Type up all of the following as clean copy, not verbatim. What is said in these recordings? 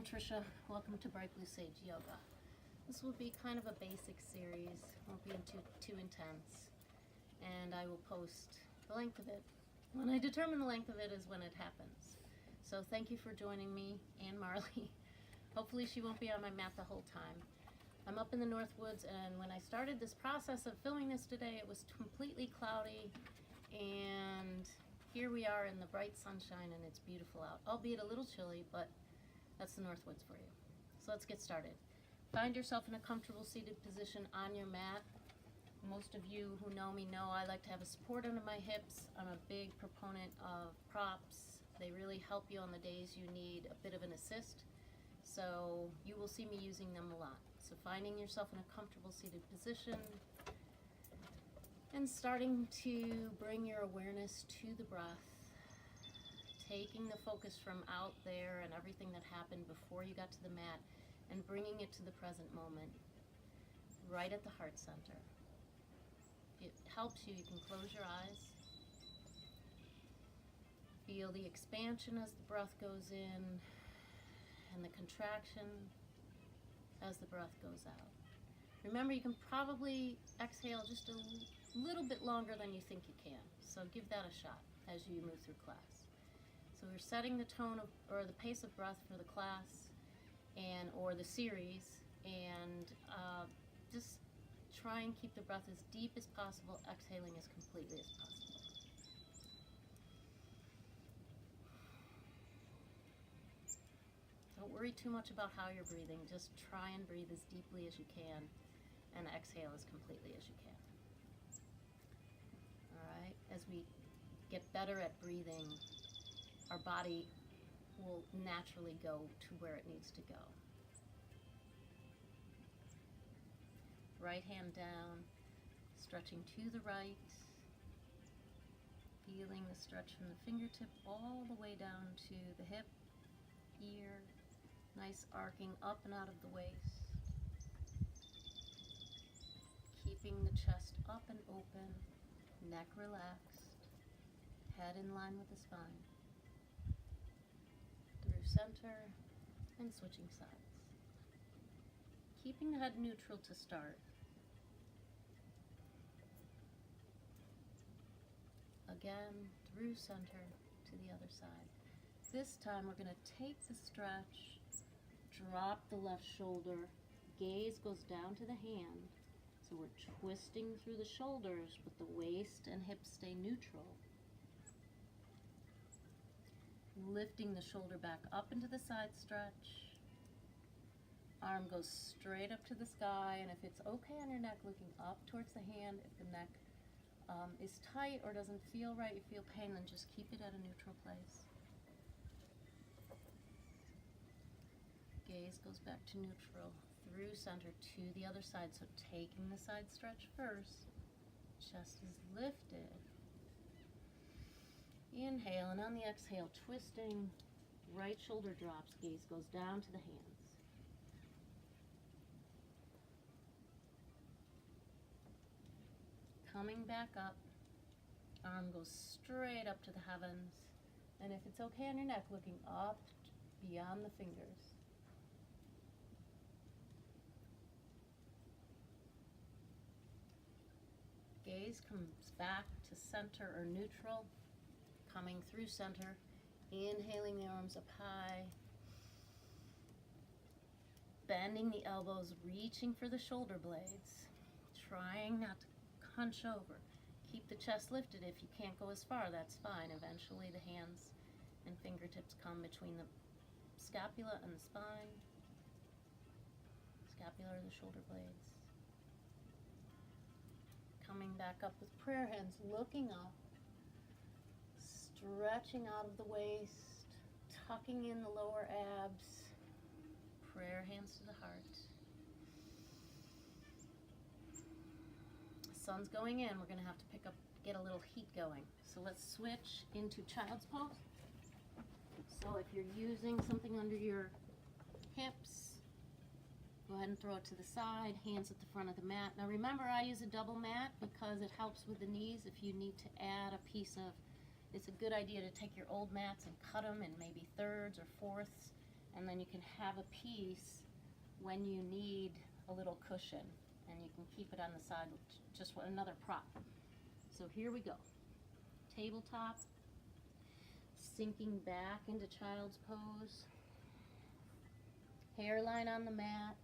Tricia. Welcome to Bright Blue Sage Yoga. This will be kind of a basic series, won't be too intense, and I will post the length of it. When I determine the length of it is when it happens. So thank you for joining me and Marley. Hopefully she won't be on my mat the whole time. I'm up in the Northwoods, and when I started this process of filming this today, it was completely cloudy, and here we are in the bright sunshine, and it's beautiful out, albeit a little chilly, but that's the Northwoods for you. So let's get started. Find yourself in a comfortable seated position on your mat. Most of you who know me know I like to have a support under my hips. I'm a big proponent of props. They really help you on the days you need a bit of an assist. So you will see me using them a lot. So finding yourself in a comfortable seated position and starting to bring your awareness to the breath. Taking the focus from out there and everything that happened before you got to the mat and bringing it to the present moment, right at the heart center. If it helps you, you can close your eyes. Feel the expansion as the breath goes in and the contraction as the breath goes out. Remember, you can probably exhale just a little bit longer than you think you can, so give that a shot as you move through class. So we're setting the tone of, or the pace of breath for the class or the series, and just try and keep the breath as deep as possible, exhaling as completely as possible. Don't worry too much about how you're breathing, just try and breathe as deeply as you can and exhale as completely as you can. Alright, as we get better at breathing, our body will naturally go to where it needs to go. Right hand down, stretching to the right, feeling the stretch from the fingertip all the way down to the hip, ear, nice arcing up and out of the waist. Keeping the chest up and open, neck relaxed, head in line with the spine. Through center and switching sides. Keeping the head neutral to start. Again, through center to the other side. This time we're going to take the stretch, drop the left shoulder, gaze goes down to the hand. So we're twisting through the shoulders, but the waist and hips stay neutral. Lifting the shoulder back up into the side stretch. Arm goes straight up to the sky, and if it's okay on your neck, looking up towards the hand. If the neck is tight or doesn't feel right, you feel pain, then just keep it at a neutral place. Gaze goes back to neutral, through center to the other side. So taking the side stretch first, chest is lifted. Inhale, and on the exhale, twisting, right shoulder drops, gaze goes down to the hands. Coming back up, arm goes straight up to the heavens, and if it's okay on your neck, looking up beyond the fingers. Gaze comes back to center or neutral. Coming through center, inhaling the arms up high, bending the elbows, reaching for the shoulder blades, trying not to hunch over. Keep the chest lifted. If you can't go as far, that's fine. Eventually the hands and fingertips come between the scapula and the spine, scapula or the shoulder blades. Coming back up with prayer hands, looking up, stretching out of the waist, tucking in the lower abs, prayer hands to the heart. Sun's going in, we're going to have to get a little heat going. So let's switch into child's pose. So if you're using something under your hips, go ahead and throw it to the side, hands at the front of the mat. Now remember, I use a double mat because it helps with the knees. If you need to add a piece of, it's a good idea to take your old mats and cut them in maybe thirds or fourths And then you can have a piece when you need a little cushion, and you can keep it on the side with just another prop. So here we go. Tabletop, sinking back into child's pose, hairline on the mat,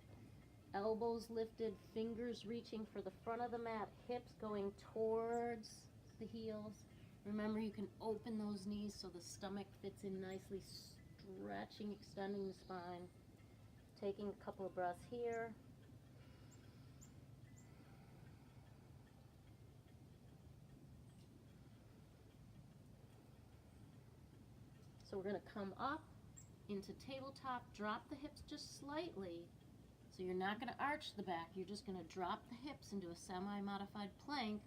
elbows lifted, fingers reaching for the front of the mat, hips going towards the heels. Remember, you can open those knees so the stomach fits in nicely, stretching, extending the spine. Taking a couple of breaths here. So we're going to come up into tabletop, drop the hips just slightly. So you're not going to arch the back, you're just going to drop the hips into a semi-modified plank,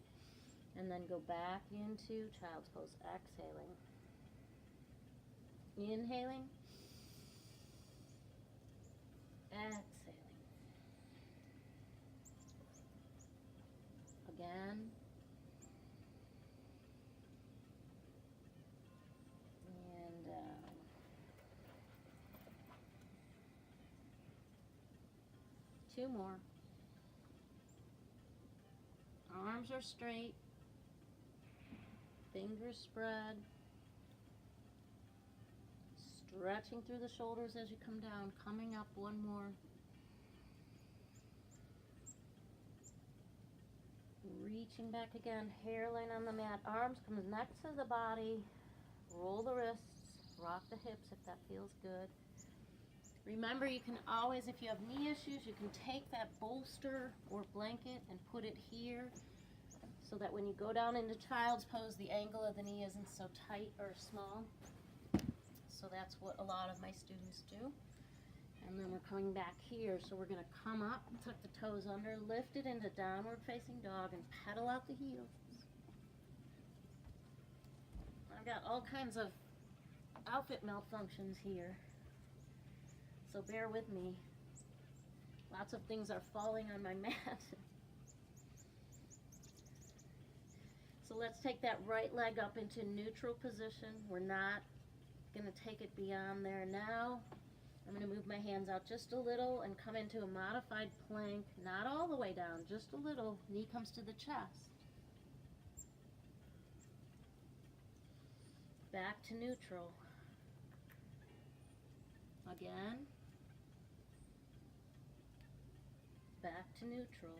and then go back into child's pose, exhaling. Inhaling. Exhaling. Again. And down. Two more. Arms are straight. Fingers spread. Stretching through the shoulders as you come down. Coming up, one more. Reaching back again, hairline on the mat. Arms come next to the body. Roll the wrists. Rock the hips if that feels good. Remember, you can always, if you have knee issues, you can take that bolster or blanket and put it here so that when you go down into child's pose, the angle of the knee isn't so tight or small. So that's what a lot of my students do. And then we're coming back here, so we're going to come up, tuck the toes under, lift it into downward facing dog, and pedal out the heels. I've got all kinds of outfit malfunctions here, so bear with me. Lots of things are falling on my mat. So let's take that right leg up into neutral position. We're not going to take it beyond there now. I'm going to move my hands out just a little and come into a modified plank, not all the way down, just a little. Knee comes to the chest. Back to neutral. Again. Back to neutral.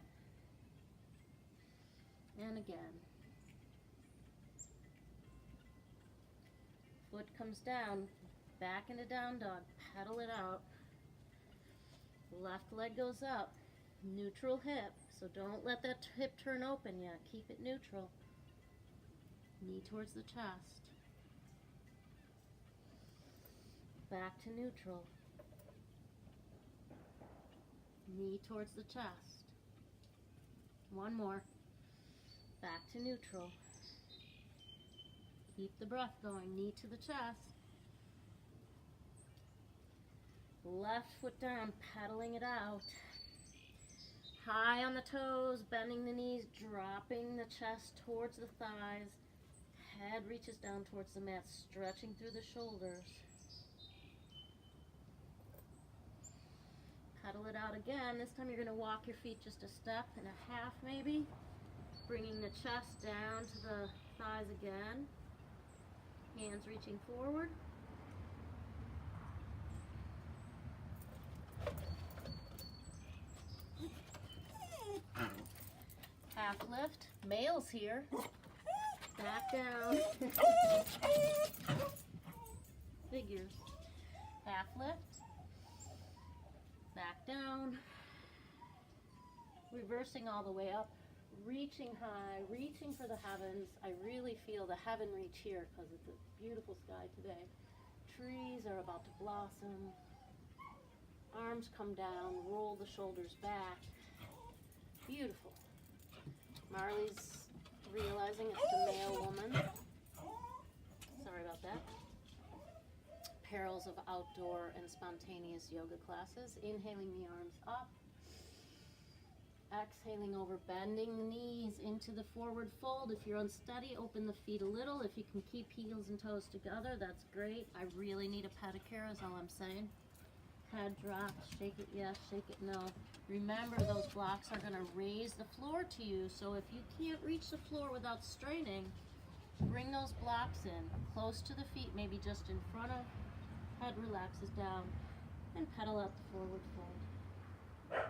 And again. Foot comes down. Back into down dog, pedal it out. Left leg goes up, neutral hip, so don't let that hip turn open yet. Keep it neutral. Knee towards the chest. Back to neutral. Knee towards the chest. One more. Back to neutral. Keep the breath going, knee to the chest. Left foot down, pedaling it out. High on the toes, bending the knees, dropping the chest towards the thighs. Head reaches down towards the mat, stretching through the shoulders. Pedal it out again. This time you're going to walk your feet just a step and a half maybe. Bringing the chest down to the thighs again. Hands reaching forward. Half lift. Males here. Back down. Figures. Half lift. Back down. Reversing all the way up. Reaching high. Reaching for the heavens. I really feel the heaven reach here because it's a beautiful sky today. Trees are about to blossom. Arms come down. Roll the shoulders back. Beautiful. Marley's realizing it's the male woman. Sorry about that. Perils of outdoor and spontaneous yoga classes. Inhaling the arms up. Exhaling over, bending the knees into the forward fold. If you're unsteady, open the feet a little. If you can keep heels and toes together, that's great. I really need a pedicure is all I'm saying. Head drops, shake it yes, shake it no. Remember, those blocks are going to raise the floor to you, so if you can't reach the floor without straining, bring those blocks in, close to the feet, maybe just in front of, head relaxes down, and pedal out the forward fold.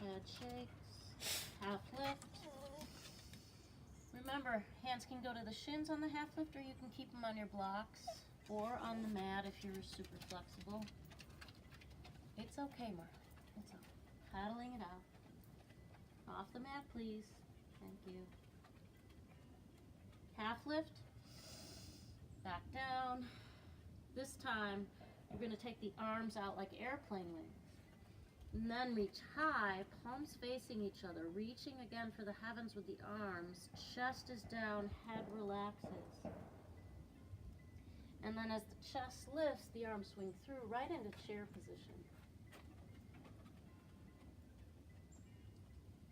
Head shakes, half lift. Remember, hands can go to the shins on the half lift, or you can keep them on your blocks or on the mat if you're super flexible. It's okay, Mark. It's okay. Paddling it out. Off the mat, please. Thank you. Half lift. Back down. This time, you're going to take the arms out like airplane wings. And then reach high, palms facing each other, reaching again for the heavens with the arms. Chest is down, head relaxes. And then as the chest lifts, the arms swing through right into chair position.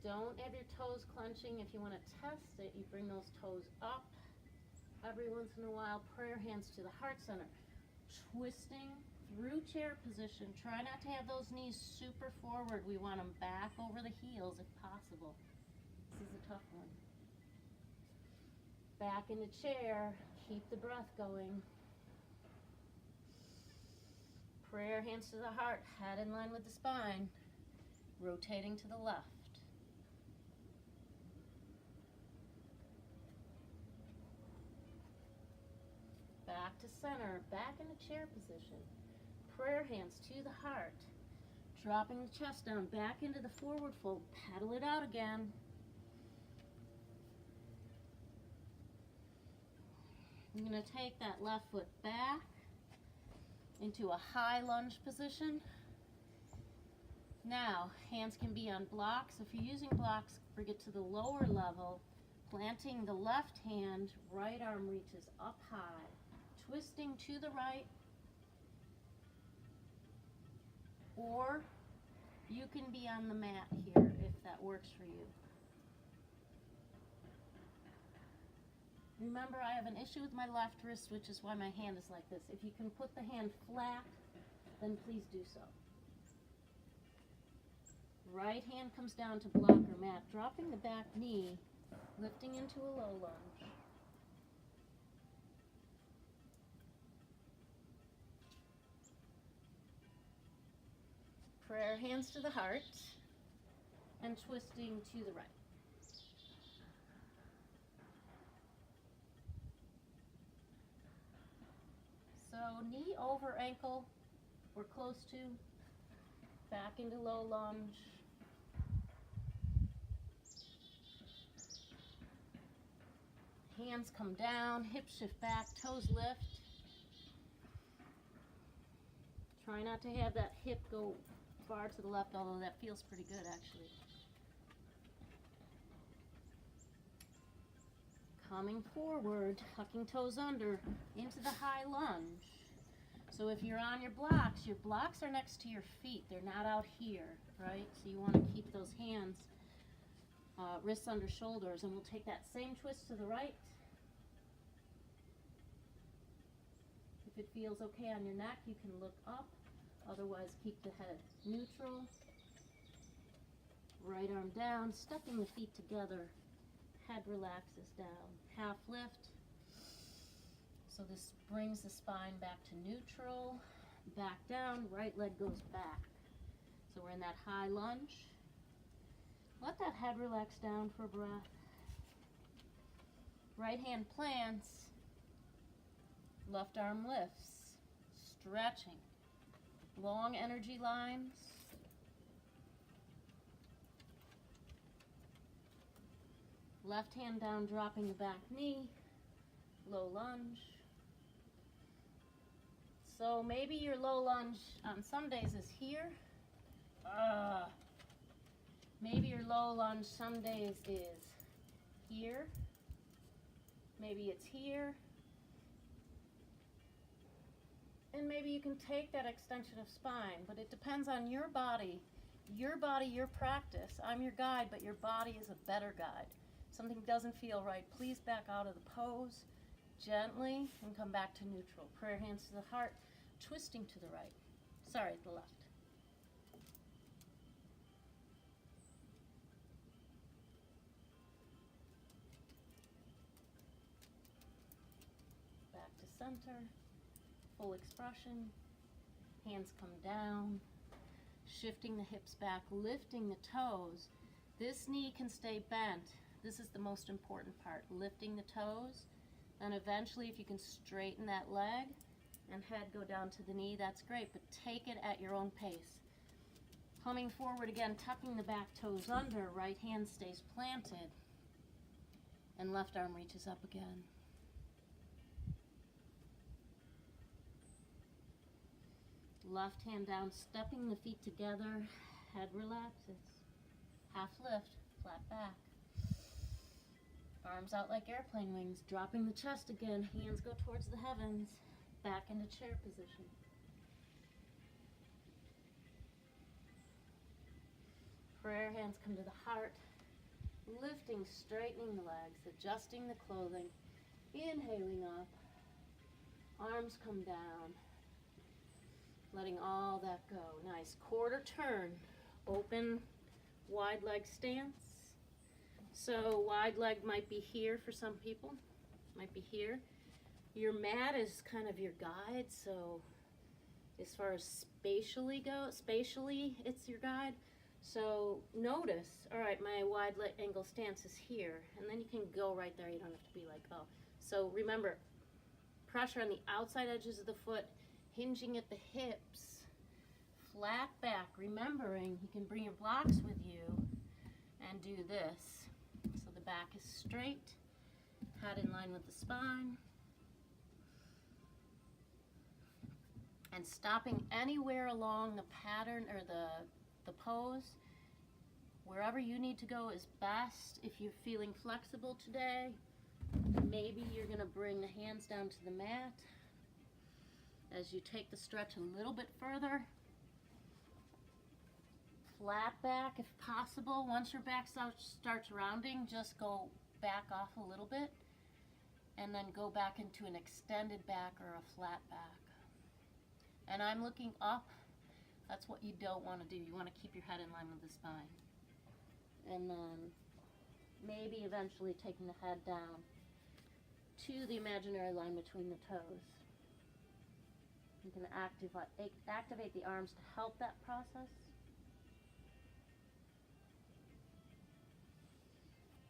Don't have your toes clenching. If you want to test it, you bring those toes up. Every once in a while, prayer hands to the heart center. Twisting through chair position. Try not to have those knees super forward. We want them back over the heels if possible. This is a tough one. Back into chair. Keep the breath going. Prayer hands to the heart. Head in line with the spine. Rotating to the left. Back to center. Back into chair position. Prayer hands to the heart, dropping the chest down, back into the forward fold, pedal it out again. I'm going to take that left foot back into a high lunge position. Now, hands can be on blocks. If you're using blocks, bring it to the lower level, planting the left hand, right arm reaches up high, twisting to the right. Or you can be on the mat here if that works for you. Remember, I have an issue with my left wrist, which is why my hand is like this. If you can put the hand flat, then please do so. Right hand comes down to block or mat, dropping the back knee, lifting into a low lunge. Prayer hands to the heart and twisting to the right. So knee over ankle, we're close to, back into low lunge. Hands come down, hips shift back, toes lift. Try not to have that hip go far to the left, although that feels pretty good actually. Coming forward, tucking toes under into the high lunge. So if you're on your blocks are next to your feet. They're not out here, right? So you want to keep those hands, wrists under shoulders, and we'll take that same twist to the right. If it feels okay on your neck, you can look up. Otherwise, keep the head neutral. Right arm down, stepping the feet together. Head relaxes down. Half lift. So this brings the spine back to neutral. Back down, right leg goes back. So we're in that high lunge. Let that head relax down for a breath. Right hand plants. Left arm lifts. Stretching. Long energy lines. Left hand down, dropping the back knee. Low lunge. So maybe your low lunge on some days is here. Maybe your low lunge some days is here. Maybe it's here. And maybe you can take that extension of spine, but it depends on your body, your practice. I'm your guide, but your body is a better guide. something doesn't feel right, please back out of the pose gently and come back to neutral. Prayer hands to the heart, twisting to the right. Sorry, the left. Back to center, full expression. Hands come down, shifting the hips back, lifting the toes. This knee can stay bent. This is the most important part, lifting the toes. And eventually, if you can straighten that leg and head go down to the knee, that's great, but take it at your own pace. Coming forward again, tucking the back toes under, right hand stays planted, and left arm reaches up again. Left hand down, stepping the feet together, head relaxes. Half lift, flat back. Arms out like airplane wings, dropping the chest again, hands go towards the heavens, back into chair position. Prayer hands come to the heart, lifting, straightening the legs, adjusting the clothing, inhaling up, arms come down, letting all that go. Nice, quarter turn, open, wide leg stance. So wide leg might be here for some people, might be here. Your mat is kind of your guide, so as far as spatially it's your guide. So notice, all right, my wide leg angle stance is here, and then you can go right there. You don't have to be like, oh. So remember, pressure on the outside edges of the foot, hinging at the hips, flat back, remembering you can bring your blocks with you and do this. So the back is straight, head in line with the spine, and stopping anywhere along the pattern or the pose. Wherever you need to go is best. If you're feeling flexible today, maybe you're going to bring the hands down to the mat as you take the stretch a little bit further. Flat back if possible. Once your back starts rounding, just go back off a little bit and then go back into an extended back or a flat back. And I'm looking up. That's what you don't want to do. You want to keep your head in line with the spine. And then maybe eventually taking the head down to the imaginary line between the toes. You can activate the arms to help that process.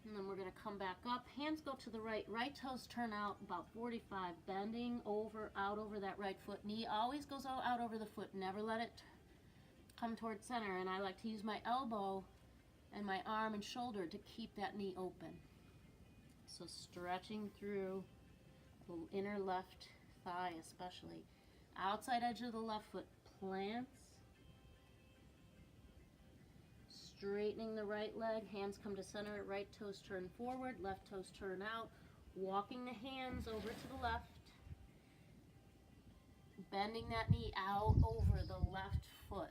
And then we're going to come back up. Hands go to the right. Right toes turn out about 45, bending out over that right foot. Knee always goes out over the foot. Never let it come towards center. And I like to use my elbow and my arm and shoulder to keep that knee open. So stretching through the inner left thigh especially. Outside edge of the left foot plants. Straightening the right leg, hands come to center, right toes turn forward, left toes turn out, walking the hands over to the left, bending that knee out over the left foot.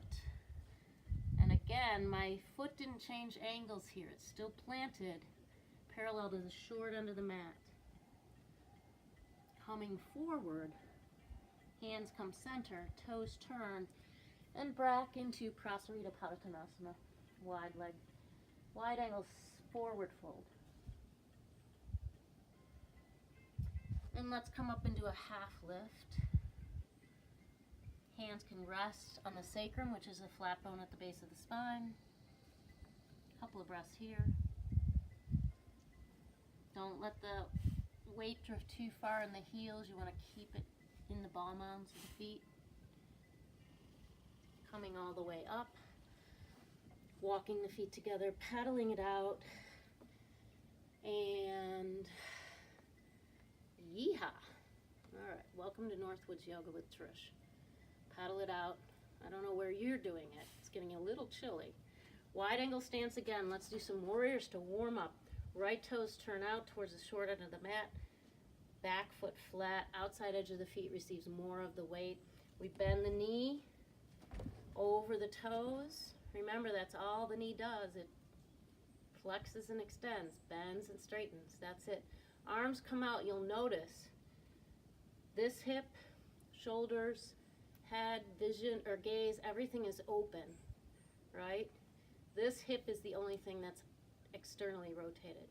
And again, my foot didn't change angles here, it's still planted, parallel to the short end of the mat. Coming forward, hands come center, toes turn, and back into Prasarita Padottanasana. Wide leg, wide angle forward fold. And let's come up into a half lift. Hands can rest on the sacrum, which is a flat bone at the base of the spine. Couple of breaths here. Don't let the weight drift too far in the heels. You want to keep it in the ball mounds of the feet. Coming all the way up. Walking the feet together, paddling it out, and yeehaw. All right, welcome to Northwoods Yoga with Trish. Paddle it out. I don't know where you're doing it. It's getting a little chilly. Wide angle stance again. Let's do some warriors to warm up. Right toes turn out towards the short end of the mat. Back foot flat. Outside edge of the feet receives more of the weight. We bend the knee over the toes. Remember, that's all the knee does. It flexes and extends, bends and straightens. That's it. Arms come out. You'll notice this hip, shoulders, head, vision, or gaze, everything is open, right? This hip is the only thing that's externally rotated.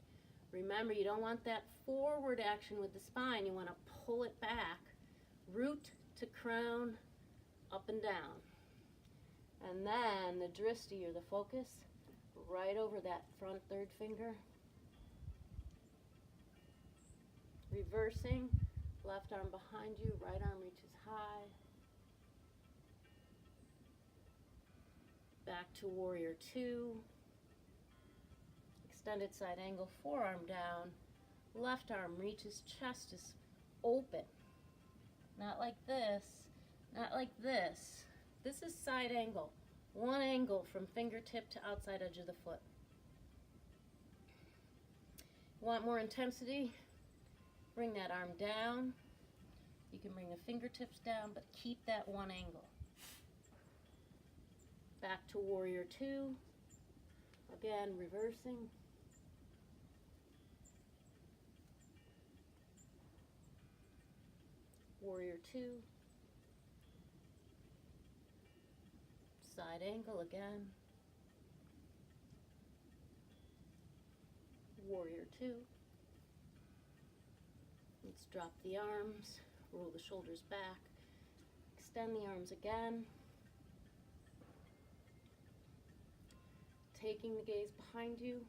Remember, you don't want that forward action with the spine. You want to pull it back, root to crown, up and down. And then the drishti, or the focus, right over that front third finger. Reversing, left arm behind you, right arm reaches high. Back to warrior two. Extended side angle, forearm down. Left arm reaches, chest is open. Not like this, not like this. This is side angle. One angle from fingertip to outside edge of the foot. Want more intensity? Bring that arm down. You can bring the fingertips down, but keep that one angle. Back to warrior two. Again, reversing. Warrior two. Side angle again. Warrior two. Let's drop the arms, roll the shoulders back, extend the arms again. Taking the gaze behind you.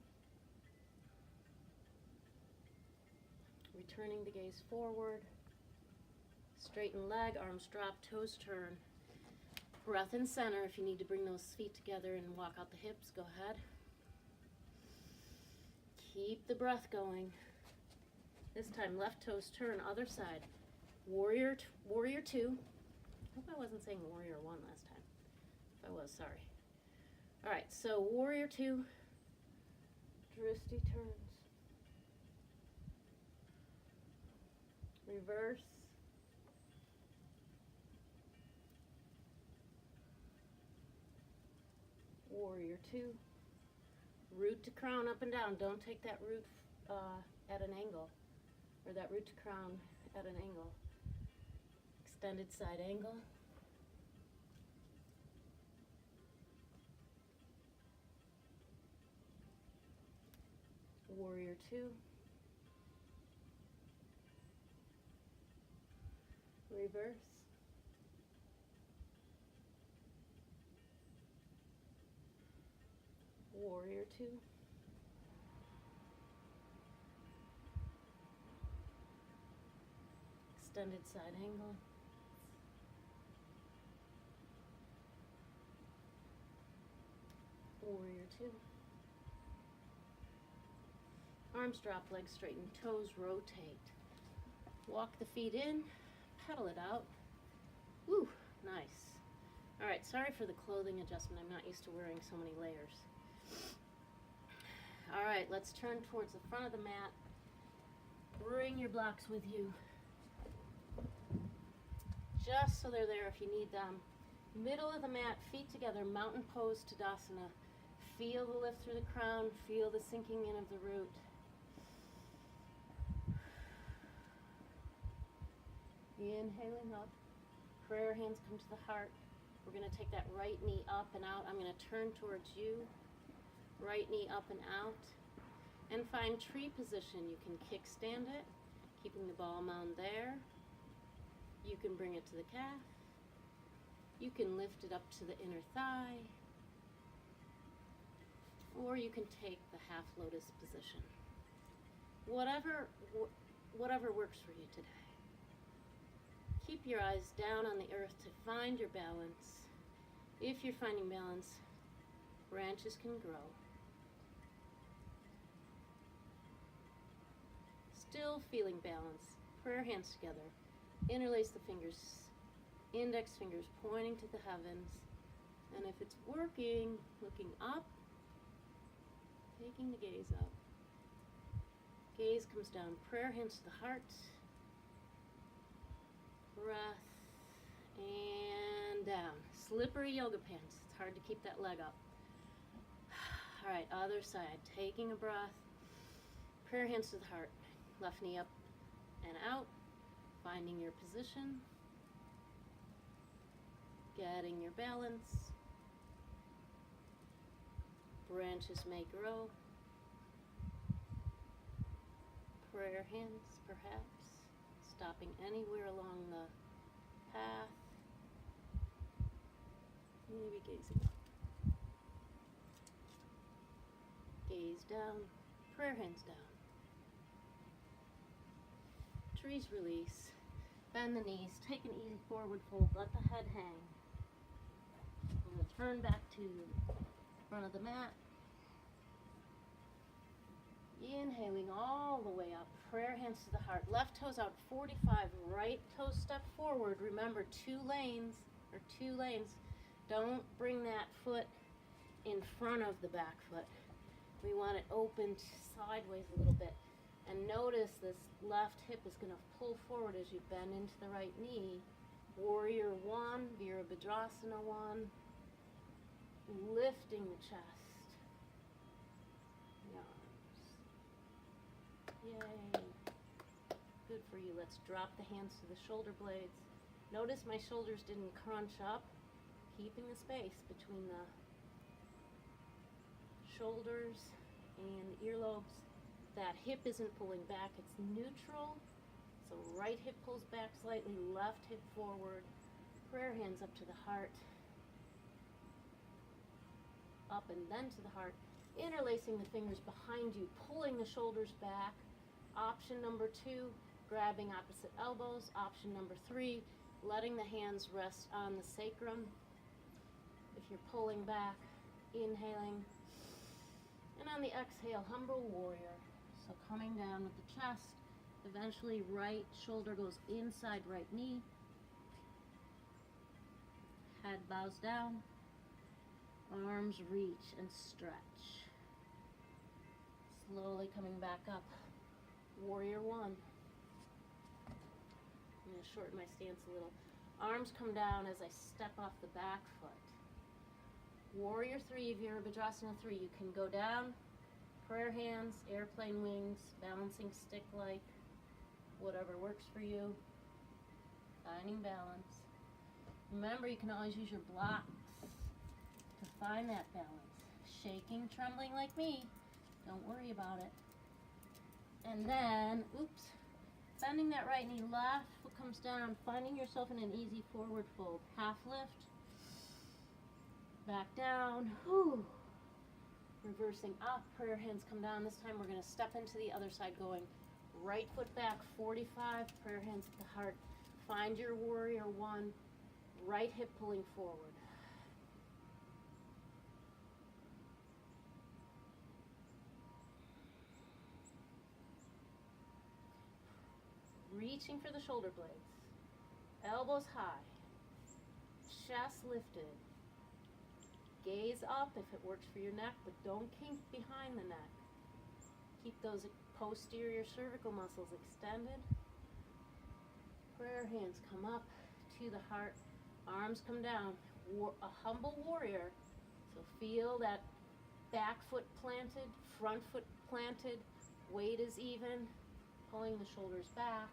Returning the gaze forward. Straighten leg, arms drop, toes turn. Breath in center. If you need to bring those feet together and walk out the hips, go ahead. Keep the breath going. This time, left toes turn, other side. Warrior two. Hope I wasn't saying warrior one last time. If I was, sorry. All right, so warrior two, drishti turns. Reverse. Warrior two. Root to crown, up and down. Don't take that root at an angle, or that root to crown at an angle. Extended side angle. Warrior two. Reverse. Warrior two. Extended side angle. Warrior two. Arms drop, legs straighten, toes rotate. Walk the feet in, pedal it out. Woo, nice. All right, sorry for the clothing adjustment. I'm not used to wearing so many layers. All right, let's turn towards the front of the mat. Bring your blocks with you, just so they're there if you need them. Middle of the mat, feet together, mountain pose, Tadasana. Feel the lift through the crown, feel the sinking in of the root. Inhaling up, prayer hands come to the heart. We're going to take that right knee up and out. I'm going to turn towards you. Right knee up and out. And find tree position. You can kickstand it, keeping the ball mound there. You can bring it to the calf. You can lift it up to the inner thigh. Or you can take the half lotus position. Whatever works for you today. Keep your eyes down on the earth to find your balance. If you're finding balance, branches can grow. Still feeling balance. Prayer hands together. Interlace the fingers. Index fingers pointing to the heavens. And if it's working, looking up, taking the gaze up. Gaze comes down. Prayer hands to the heart. Breath, and down. Slippery yoga pants. It's hard to keep that leg up. All right, other side. Taking a breath. Prayer hands to the heart. Left knee up and out. Finding your position. Getting your balance. Branches may grow. Prayer hands, perhaps. Stopping anywhere along the path. Maybe gazing up. Gaze down. Prayer hands down. Trees release. Bend the knees. Take an easy forward fold. Let the head hang. And we'll turn back to front of the mat. Inhaling all the way up. Prayer hands to the heart. Left toes out 45. Right toe step forward. Remember, two lanes. Don't bring that foot in front of the back foot. We want it open sideways a little bit. And notice this left hip is going to pull forward as you bend into the right knee. Warrior 1, Virabhadrasana 1. Lifting the chest. The arms. Yay. Good for you. Let's drop the hands to the shoulder blades. Notice my shoulders didn't crunch up. Keeping the space between the shoulders and the earlobes. That hip isn't pulling back, it's neutral. So right hip pulls back slightly, left hip forward. Prayer hands up to the heart. Up and then to the heart. Interlacing the fingers behind you, pulling the shoulders back. Option number 2, grabbing opposite elbows. Option number 3, letting the hands rest on the sacrum. If you're pulling back, inhaling. And on the exhale, humble warrior. So coming down with the chest. Eventually right shoulder goes inside right knee. Head bows down. Arms reach and stretch. Slowly coming back up. Warrior 1. I'm going to shorten my stance a little. Arms come down as I step off the back foot. Warrior 3, Virabhadrasana 3. You can go down, prayer hands, airplane wings, balancing stick-like, whatever works for you. Finding balance. Remember, you can always use your blocks to find that balance. Shaking, trembling like me. Don't worry about it. And then, bending that right knee, left foot comes down, finding yourself in an easy forward fold. Half lift. Back down, reversing up, prayer hands come down. This time we're going to step into the other side going right foot back, 45, prayer hands at the heart. Find your warrior 1, right hip pulling forward. Reaching for the shoulder blades, elbows high, chest lifted. Gaze up if it works for your neck, but don't kink behind the neck. Keep those posterior cervical muscles extended. Prayer hands come up to the heart. Arms come down. A humble warrior. So feel that back foot planted, front foot planted. Weight is even. Pulling the shoulders back.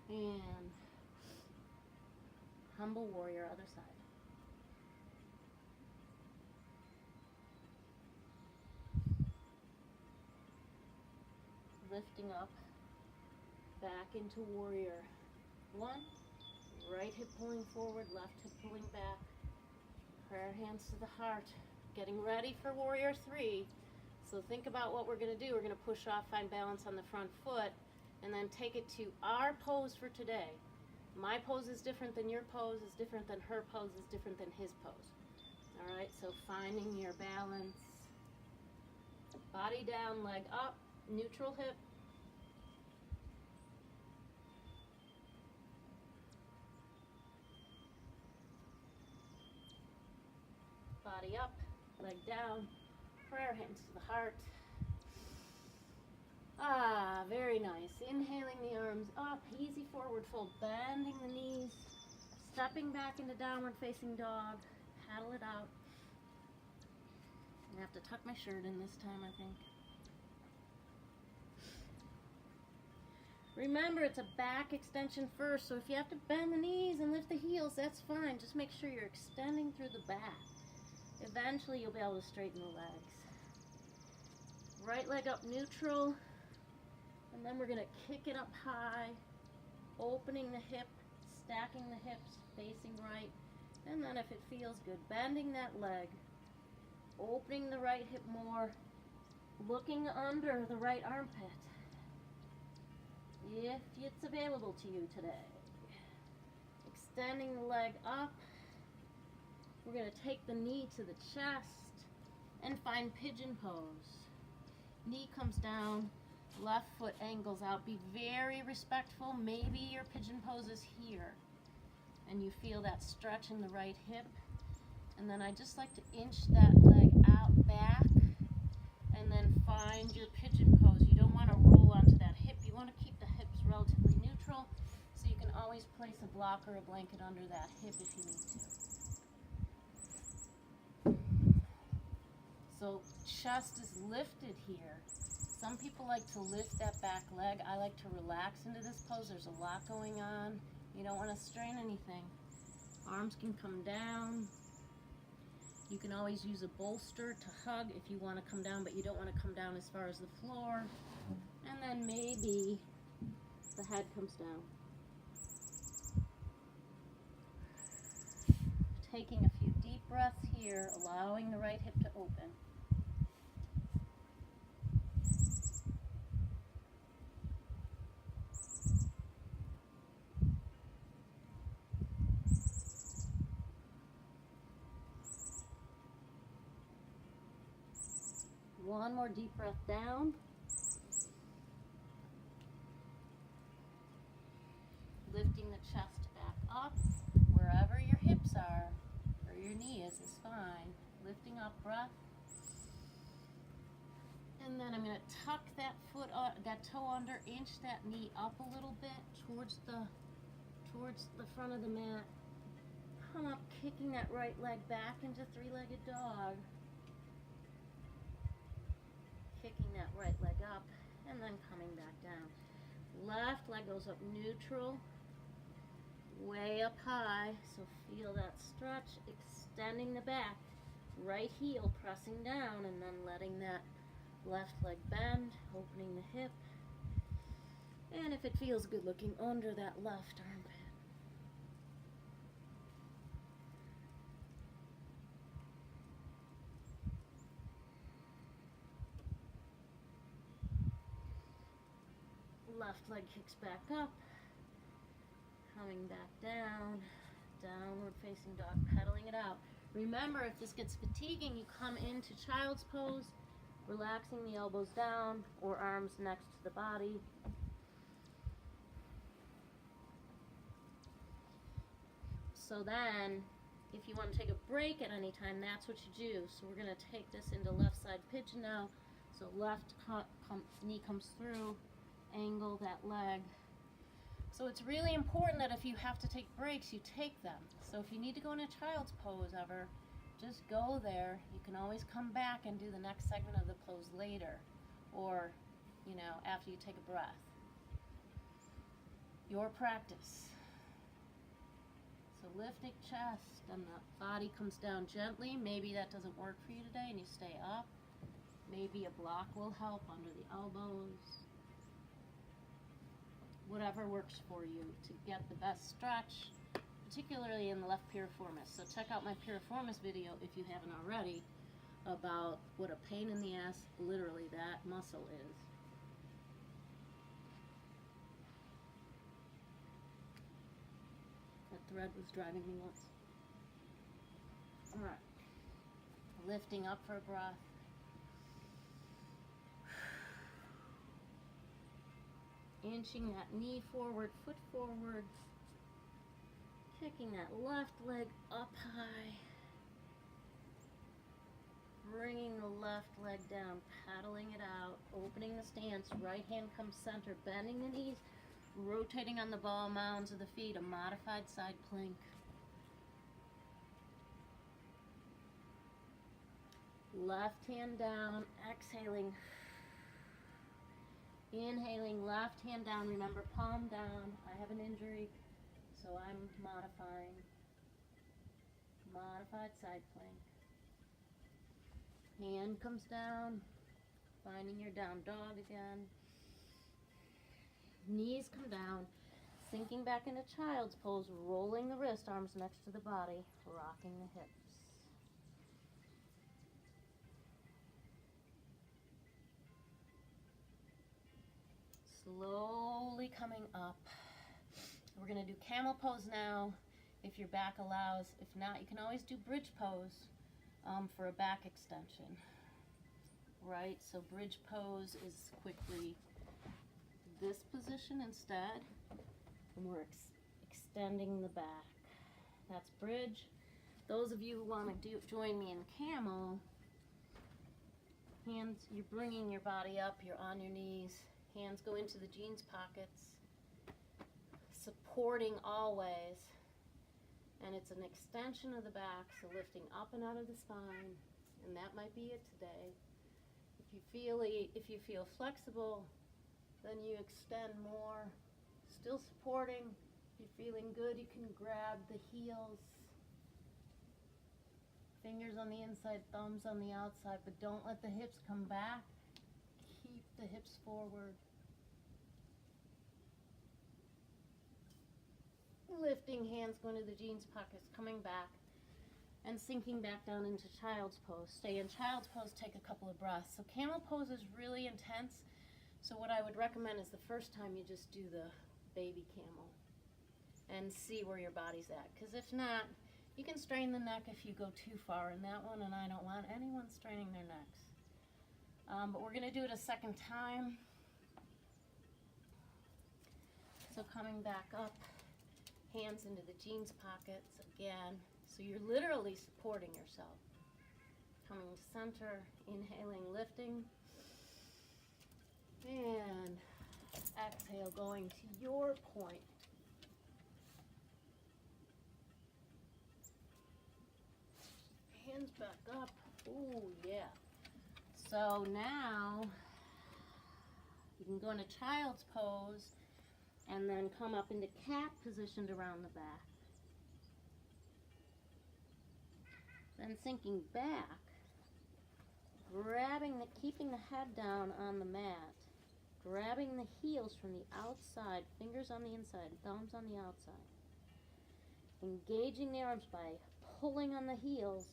And humble warrior, other side. Lifting up, back into warrior 1, right hip pulling forward, left hip pulling back, prayer hands to the heart, getting ready for warrior 3. So think about what we're going to do. We're going to push off, find balance on the front foot, and then take it to our pose for today. My pose is different than your pose, is different than her pose, is different than his pose. All right, so finding your balance. Body down, leg up. Neutral hip. Body up, leg down, prayer hands to the heart. Very nice. Inhaling the arms up, easy forward fold, bending the knees, stepping back into downward facing dog, paddle it out. I have to tuck my shirt in this time, I think. Remember, it's a back extension first, so if you have to bend the knees and lift the heels, that's fine. Just make sure you're extending through the back. Eventually, you'll be able to straighten the legs. Right leg up neutral, and then we're going to kick it up high, opening the hip, stacking the hips, facing right, and then if it feels good, bending that leg, opening the right hip more, looking under the right armpit, if it's available to you today. Extending the leg up. We're going to take the knee to the chest and find pigeon pose. Knee comes down, left foot angles out. Be very respectful. Maybe your pigeon pose is here and you feel that stretch in the right hip. And then I just like to inch that leg out back and then find your pigeon pose. You don't want to roll onto that hip. You want to keep the hips relatively neutral, so you can always place a block or a blanket under that hip if you need to. So chest is lifted here. Some people like to lift that back leg. I like to relax into this pose. There's a lot going on. You don't want to strain anything. Arms can come down. You can always use a bolster to hug if you want to come down, but you don't want to come down as far as the floor. And then maybe the head comes down. Taking a few deep breaths here, allowing the right hip to open. One more deep breath down. Lifting the chest back up, wherever your hips are, or your knee is fine. Lifting up, breath. And then I'm going to tuck that foot, that toe under, inch that knee up a little bit towards the front of the mat. Come up, kicking that right leg back into three-legged dog. Kicking that right leg up, and then coming back down. Left leg goes up neutral, way up high, so feel that stretch, extending the back. Right heel pressing down, and then letting that left leg bend, opening the hip. And if it feels good, looking under that left armpit. Left leg kicks back up, coming back down, downward facing dog, pedaling it out. Remember, if this gets fatiguing, you come into child's pose, relaxing the elbows down or arms next to the body. So then, if you want to take a break at any time, that's what you do. So we're going to take this into left side pigeon now. So left knee comes through, angle that leg. So it's really important that if you have to take breaks, you take them. So if you need to go in a child's pose ever, just go there. You can always come back and do the next segment of the pose later, or, you know, after you take a breath. Your practice. So lifting chest, and the body comes down gently. Maybe that doesn't work for you today and you stay up. Maybe a block will help under the elbows. Whatever works for you to get the best stretch, particularly in the left piriformis. So check out my piriformis video if you haven't already about what a pain in the ass literally that muscle is. That thread was driving me nuts. Alright, lifting up for a breath. Inching that knee forward, foot forward, kicking that left leg up high, bringing the left leg down, paddling it out, opening the stance, right hand comes center, bending the knees, rotating on the ball mounds of the feet, a modified side plank. left hand down, exhaling. Inhaling, left hand down. Remember, palm down. I have an injury, so I'm modifying. Modified side plank. Hand comes down, finding your down dog again. Knees come down, sinking back into child's pose, rolling the wrist, arms next to the body, rocking the hips. Slowly coming up. We're going to do camel pose now, if your back allows. If not, you can always do bridge pose for a back extension. Right, so bridge pose is quickly this position instead, and we're extending the back. That's bridge. Those of you who want to join me in camel, hands, you're bringing your body up, you're on your knees, hands go into the jeans pockets, supporting always, and it's an extension of the back, so lifting up and out of the spine, and that might be it today. If you feel flexible, then you extend more, still supporting. If you're feeling good, you can grab the heels, fingers on the inside, thumbs on the outside, but don't let the hips come back. Keep the hips forward. Lifting, hands going to the jeans pockets, coming back, and sinking back down into child's pose. Stay in child's pose, take a couple of breaths. So camel pose is really intense. So what I would recommend is the first time you just do the baby camel and see where your body's at. Because if not, you can strain the neck if you go too far in that one, and I don't want anyone straining their necks. But we're going to do it a second time. So coming back up, hands into the jeans pockets again. So you're literally supporting yourself. Coming to center, inhaling, lifting. And exhale, going to your point. Hands back up. Ooh, yeah. So now you can go into child's pose and then come up into cat positioned around the back. Then sinking back, keeping the head down on the mat, grabbing the heels from the outside, fingers on the inside, thumbs on the outside. Engaging the arms by pulling on the heels,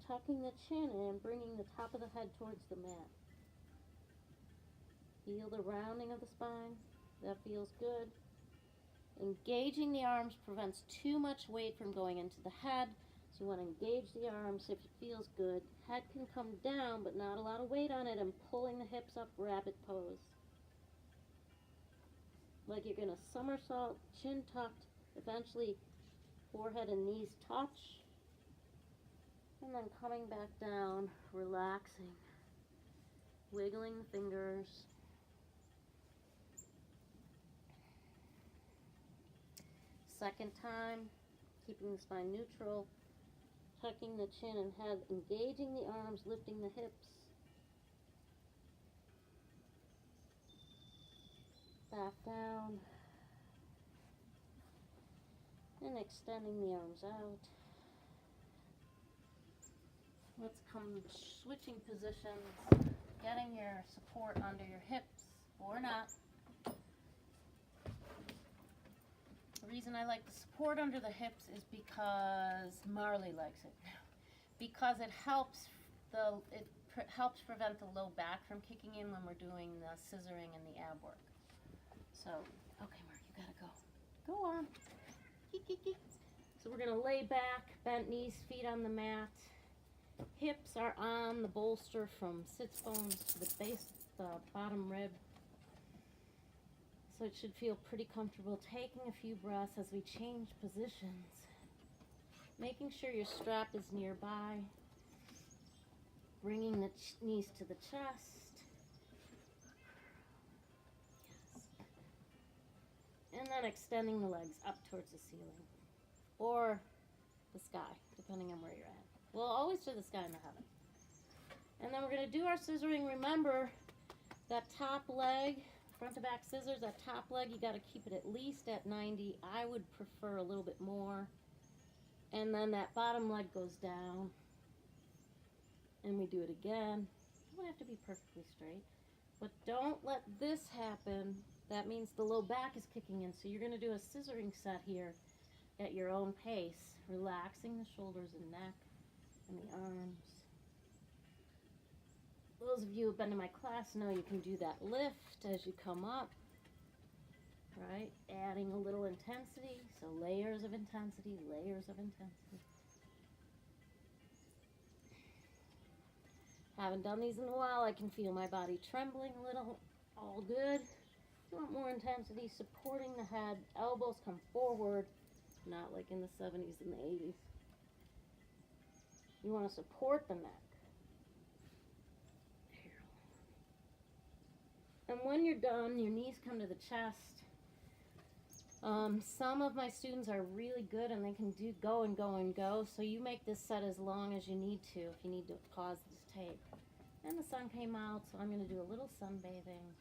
tucking the chin in and bringing the top of the head towards the mat. Feel the rounding of the spine. That feels good. Engaging the arms prevents too much weight from going into the head. So you want to engage the arms if it feels good. Head can come down, but not a lot of weight on it, and pulling the hips up, rabbit pose. Like you're going to somersault, chin tucked, eventually forehead and knees touch. And then coming back down, relaxing, wiggling the fingers. Second time, keeping the spine neutral, tucking the chin and head, engaging the arms, lifting the hips. Back down. And extending the arms out. Let's come switching positions, getting your support under your hips or not. The reason I like the support under the hips is because Marley likes it. Because it helps helps prevent the low back from kicking in when we're doing the scissoring and the ab work. So, okay, Mark, you gotta go. Go on. So we're gonna lay back, bent knees, feet on the mat. Hips are on the bolster from sits bones to the base, the bottom rib. So it should feel pretty comfortable. Taking a few breaths as we change positions. Making sure your strap is nearby. Bringing the knees to the chest. Yes. And then extending the legs up towards the ceiling. Or the sky, depending on where you're at. We'll always do the sky in the heaven. And then we're going to do our scissoring. Remember, that top leg, front to back scissors, that top leg, you got to keep it at least at 90. I would prefer a little bit more. And then that bottom leg goes down. And we do it again. You don't have to be perfectly straight. But don't let this happen. That means the low back is kicking in. So you're going to do a scissoring set here at your own pace, relaxing the shoulders and neck and the arms. Those of you who have been to my class know you can do that lift as you come up, right? Adding a little intensity, so layers of intensity, layers of intensity. Haven't done these in a while. I can feel my body trembling a little. All good. You want more intensity, supporting the head. Elbows come forward, not like in the 70s and the 80s. You want to support the neck. And when you're done, your knees come to the chest. Some of my students are really good and they can do go and go and go. So you make this set as long as you need to if you need to pause this tape. And the sun came out, so I'm going to do a little sunbathing.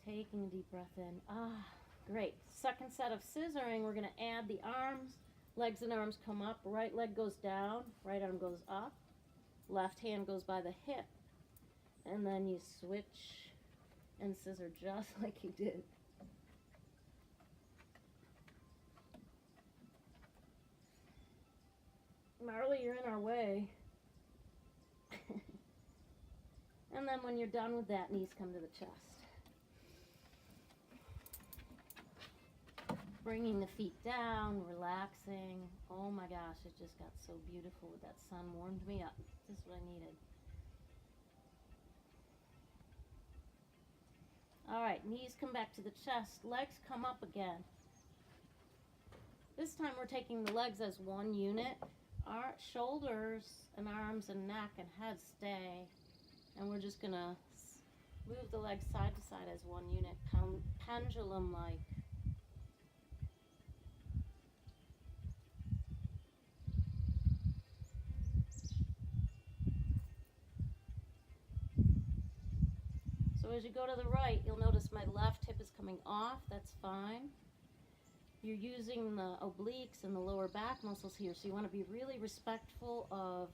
Taking a deep breath in. Ah, great. Second set of scissoring, we're going to add the arms. Legs and arms come up. Right leg goes down. Right arm goes up. Left hand goes by the hip. And then you switch and scissor just like you did. Marley, you're in our way. And then when you're done with that, knees come to the chest. Bringing the feet down, relaxing. Oh my gosh, it just got so beautiful with that sun. Warmed me up. This is what I needed. All right, knees come back to the chest. Legs come up again. This time we're taking the legs as one unit. Our shoulders and arms and neck and head stay. And we're just going to move the legs side to side as one unit, pendulum-like. So as you go to the right, you'll notice my left hip is coming off. That's fine. You're using the obliques and the lower back muscles here, so you want to be really respectful of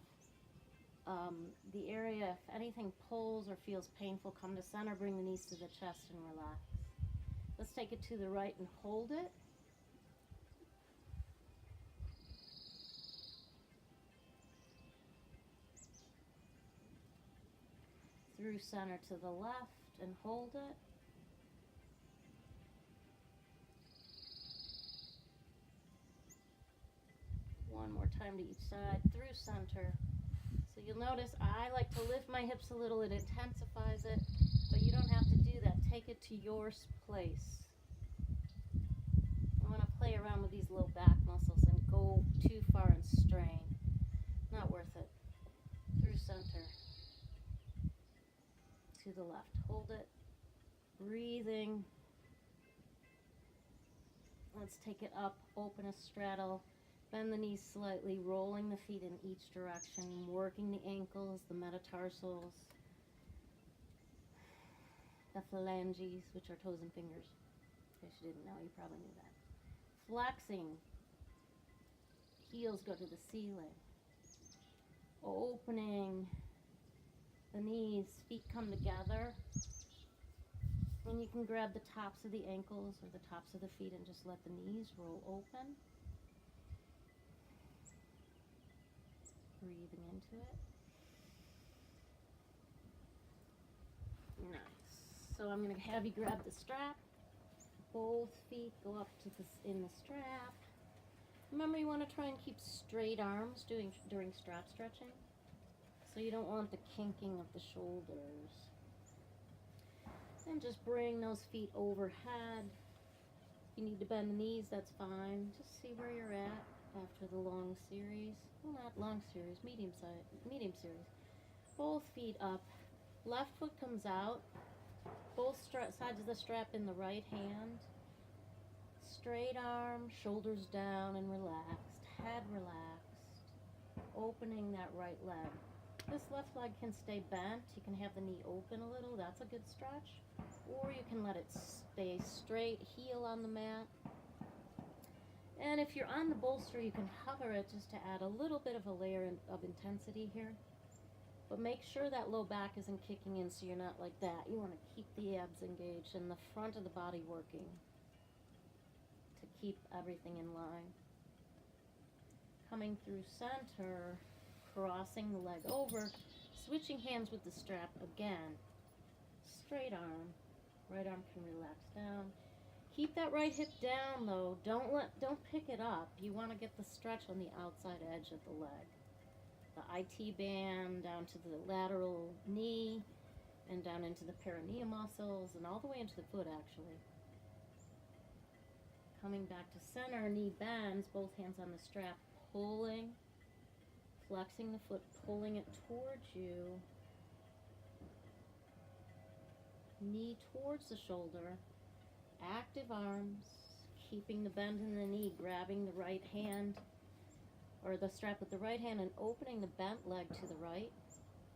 the area. If anything pulls or feels painful, come to center, bring the knees to the chest and relax. Let's take it to the right and hold it. Through center to the left and hold it. One more time to each side, through center. So you'll notice I like to lift my hips a little, it intensifies it, but you don't have to do that. Take it to your place. I want to play around with these low back muscles and go too far and strain. Not worth it. Through center. To the left. Hold it. Breathing. Let's take it up. Open a straddle. Bend the knees slightly, rolling the feet in each direction, working the ankles, the metatarsals, the phalanges, which are toes and fingers. In case you didn't know, you probably knew that. Flexing. Heels go to the ceiling. Opening the knees, feet come together. And you can grab the tops of the ankles or the tops of the feet and just let the knees roll open. Breathing into it. Nice. So I'm going to have you grab the strap. Both feet go up to in the strap. Remember, you want to try and keep straight arms during strap stretching. So you don't want the kinking of the shoulders. And just bring those feet overhead. If you need to bend the knees, that's fine. Just see where you're at after the long series. Well, not long series, medium series. Both feet up. Left foot comes out. Both sides of the strap in the right hand. Straight arm, shoulders down and relaxed. Head relaxed. Opening that right leg. This left leg can stay bent. You can have the knee open a little. That's a good stretch. Or you can let it stay straight, heel on the mat. And if you're on the bolster, you can hover it just to add a little bit of a layer of intensity here. But make sure that low back isn't kicking in so you're not like that. You want to keep the abs engaged and the front of the body working to keep everything in line. Coming through center, crossing the leg over, switching hands with the strap again. Straight arm, right arm can relax down. Keep that right hip down though. Don't pick it up. You want to get the stretch on the outside edge of the leg. The IT band down to the lateral knee and down into the perineum muscles and all the way into the foot actually. Coming back to center, knee bends, both hands on the strap, pulling, flexing the foot, pulling it towards you. Knee towards the shoulder. Active arms, keeping the bend in the knee, grabbing the right hand or the strap with the right hand and opening the bent leg to the right.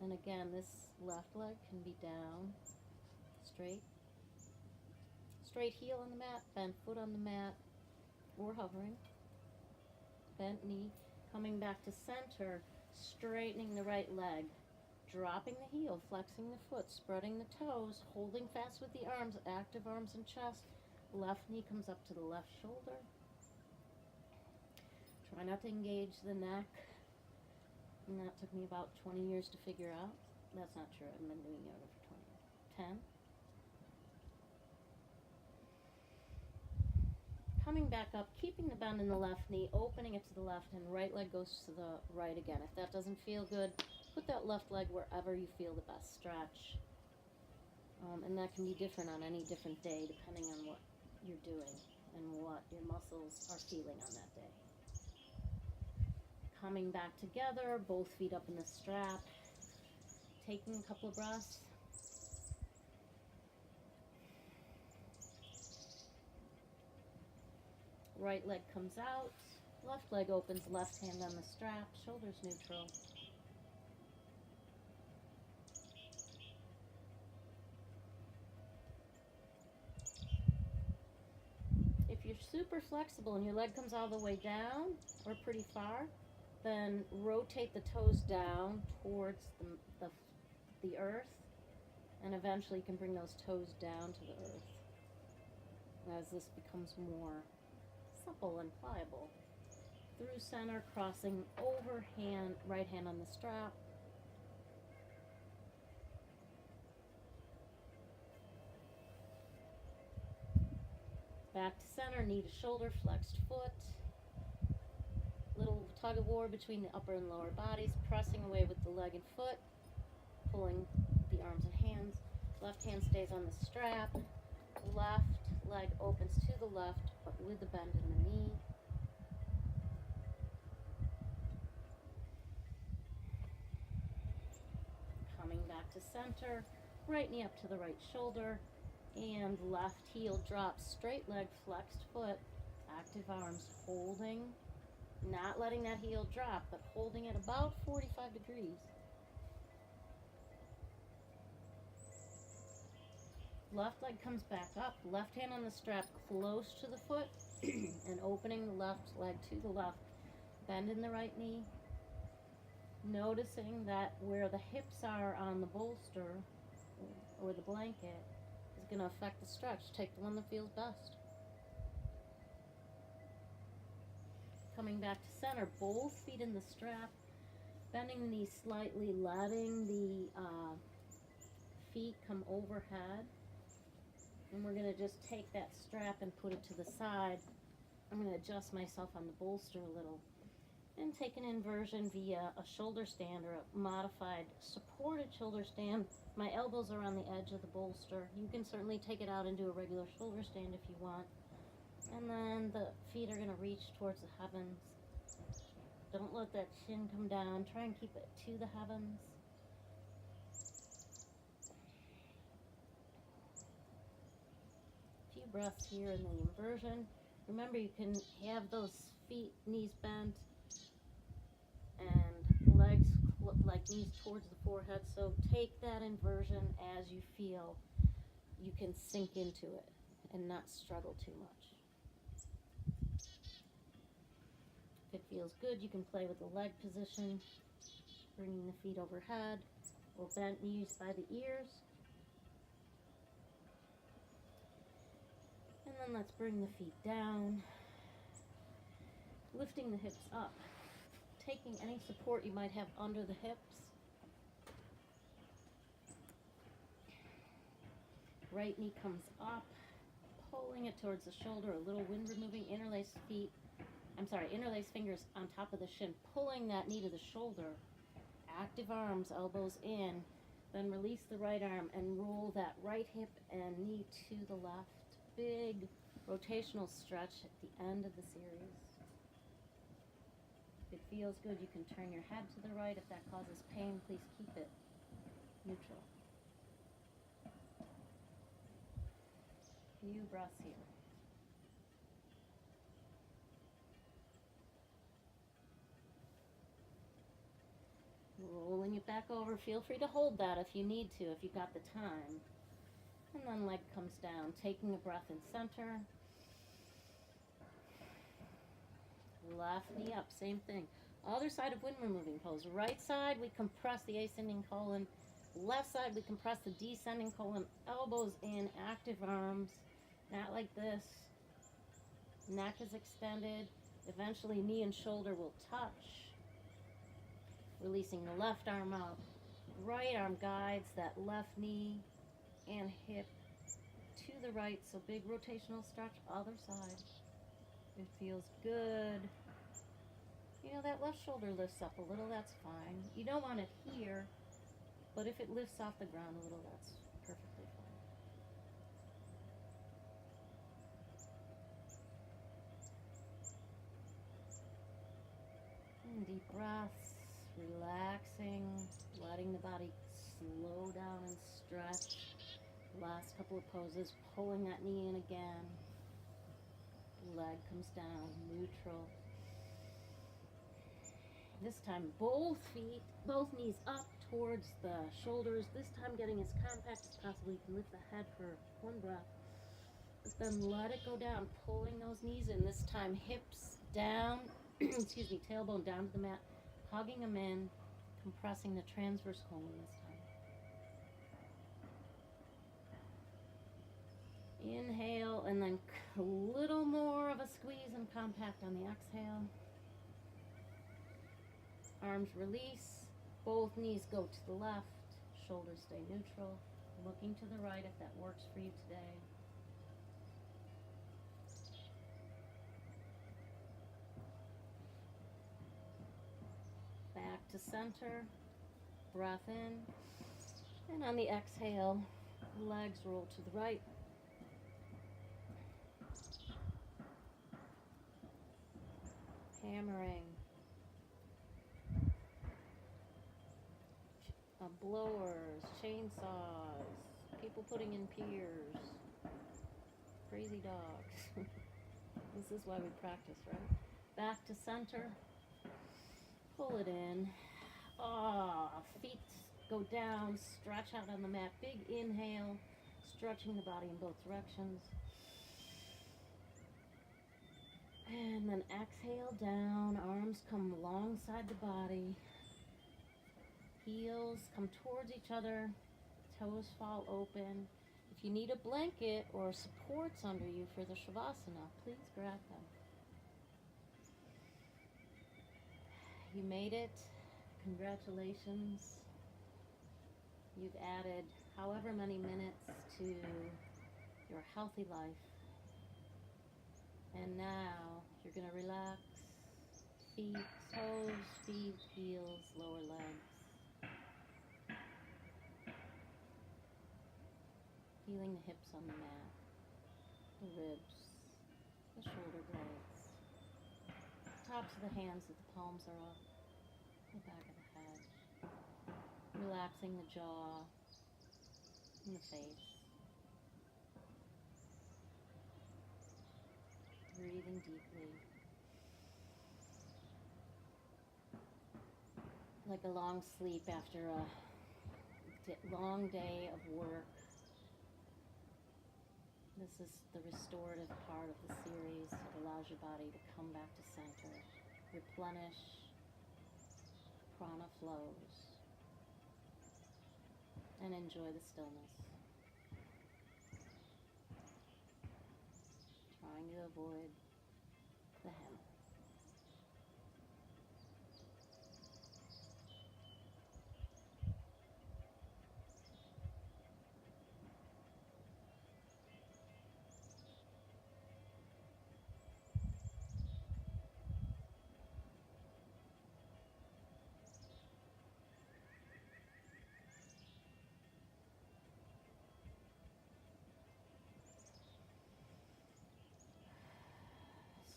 And again, this left leg can be down, straight. Straight heel on the mat, bent foot on the mat, or hovering. Bent knee, coming back to center, straightening the right leg. Dropping the heel, flexing the foot, spreading the toes, holding fast with the arms, active arms and chest. Left knee comes up to the left shoulder. Try not to engage the neck. And that took me about 20 years to figure out. That's not true. I've been doing yoga for 20 years. 10. Coming back up, keeping the bend in the left knee, opening it to the left, and right leg goes to the right again. If that doesn't feel good, put that left leg wherever you feel the best stretch. And that can be different on any different day depending on what you're doing and what your muscles are feeling on that day. Coming back together, both feet up in the strap, taking a couple of breaths. Right leg comes out, left leg opens, left hand on the strap, shoulders neutral. If you're super flexible and your leg comes all the way down or pretty far, then rotate the toes down towards the earth, and eventually you can bring those toes down to the earth as this becomes more supple and pliable. Through center, crossing over hand, right hand on the strap. Back to center, knee to shoulder, flexed foot. Little tug of war between the upper and lower bodies, pressing away with the leg and foot, pulling the arms and hands. Left hand stays on the strap. Left leg opens to the left, but with the bend in the knee. Coming back to center, right knee up to the right shoulder, and left heel drops, straight leg, flexed foot, active arms, holding, not letting that heel drop, but holding it about 45 degrees. Left leg comes back up, left hand on the strap close to the foot, and opening the left leg to the left. Bend in the right knee. Noticing that where the hips are on the bolster or the blanket is going to affect the stretch. Take the one that feels best. Coming back to center, both feet in the strap, bending the knees slightly, letting the feet come overhead. And we're going to just take that strap and put it to the side. I'm going to adjust myself on the bolster a little and take an inversion via a shoulder stand or a modified supported shoulder stand. My elbows are on the edge of the bolster. You can certainly take it out and do a regular shoulder stand if you want. And then the feet are going to reach towards the heavens. Don't let that chin come down. Try and keep it to the heavens. A few breaths here in the inversion. Remember, you can have those feet, knees bent, and legs like knees towards the forehead. So take that inversion as you feel you can sink into it and not struggle too much. If it feels good, you can play with the leg position, bringing the feet overhead or bent knees by the ears. And then let's bring the feet down, lifting the hips up, taking any support you might have under the hips. Right knee comes up, pulling it towards the shoulder, a little wind removing, interlaced fingers on top of the shin, pulling that knee to the shoulder. Active arms, elbows in, then release the right arm and roll that right hip and knee to the left. Big rotational stretch at the end of the series. If it feels good, you can turn your head to the right. If that causes pain, please keep it neutral. Few breaths here. Rolling it back over. Feel free to hold that if you need to, if you've got the time. And then leg comes down, taking a breath in center. Left knee up, same thing. Other side of wind removing pose. Right side, we compress the ascending colon. Left side, we compress the descending colon. Elbows in, active arms. Not like this. Neck is extended. Eventually, knee and shoulder will touch. Releasing the left arm out. Right arm guides that left knee and hip to the right. So big rotational stretch, other side. It feels good. You know, that left shoulder lifts up a little, that's fine. You don't want it here, but if it lifts off the ground a little, that's perfectly fine. And deep breaths, relaxing, letting the body slow down and stretch. Last couple of poses, pulling that knee in again. Leg comes down, neutral. This time both knees up towards the shoulders. This time getting as compact as possible. You can lift the head for one breath. But then let it go down, pulling those knees in. This time hips down, excuse me, tailbone down to the mat, hugging them in, compressing the transverse colon this time. Inhale, and then a little more of a squeeze and compact on the exhale. Arms release, both knees go to the left, shoulders stay neutral. Looking to the right if that works for you today. Back to center, breath in, and on the exhale, legs roll to the right. Hammering. Blowers, chainsaws, people putting in piers, crazy dogs. This is why we practice, right? Back to center. Pull it in. Feet go down, stretch out on the mat. Big inhale, stretching the body in both directions. And then exhale down, arms come alongside the body. Heels come towards each other, toes fall open. If you need a blanket or supports under you for the Shavasana, please grab them. You made it. Congratulations. You've added however many minutes to your healthy life. And now you're going to relax. Feet, toes, feet, heels, lower legs. Feeling the hips on the mat, the ribs, the shoulder blades, tops of the hands that the palms are up, the back of the head, relaxing the jaw and the face, breathing deeply. like a long sleep after a long day of work. This is the restorative part of the series. It allows your body to come back to center, replenish, prana flows, and enjoy the stillness. Trying to avoid the hem.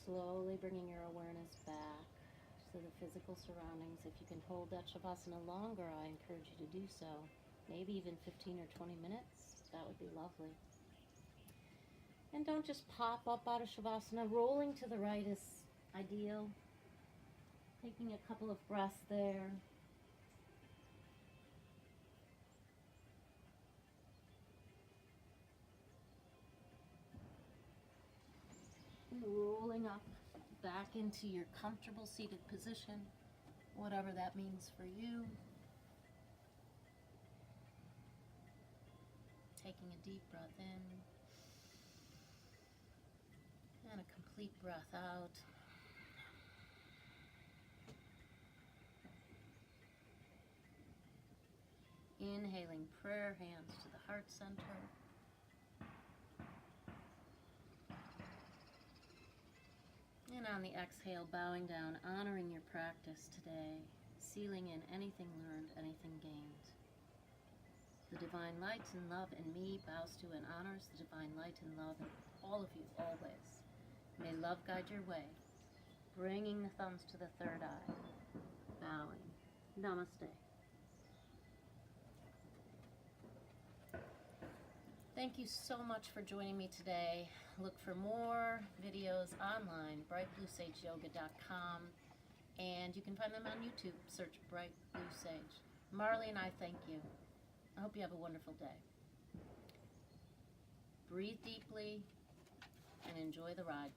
Slowly bringing your awareness back to the physical surroundings. If you can hold that Shavasana longer, I encourage you to do so. Maybe even 15 or 20 minutes. That would be lovely. And don't just pop up out of Shavasana. Rolling to the right is ideal. Taking a couple of breaths there. Rolling up back into your comfortable seated position, whatever that means for you. Taking a deep breath in and a complete breath out. Inhaling, prayer hands to the heart center. And on the exhale, bowing down, honoring your practice today, sealing in anything learned, anything gained. The divine light and love in me bows to and honors the divine light and love in all of you, always. May love guide your way, bringing the thumbs to the third eye, bowing. Namaste. Thank you so much for joining me today. Look for more videos online, brightbluesageyoga.com, and you can find them on YouTube. Search Bright Blue Sage. Marley and I thank you. I hope you have a wonderful day. Breathe deeply and enjoy the ride.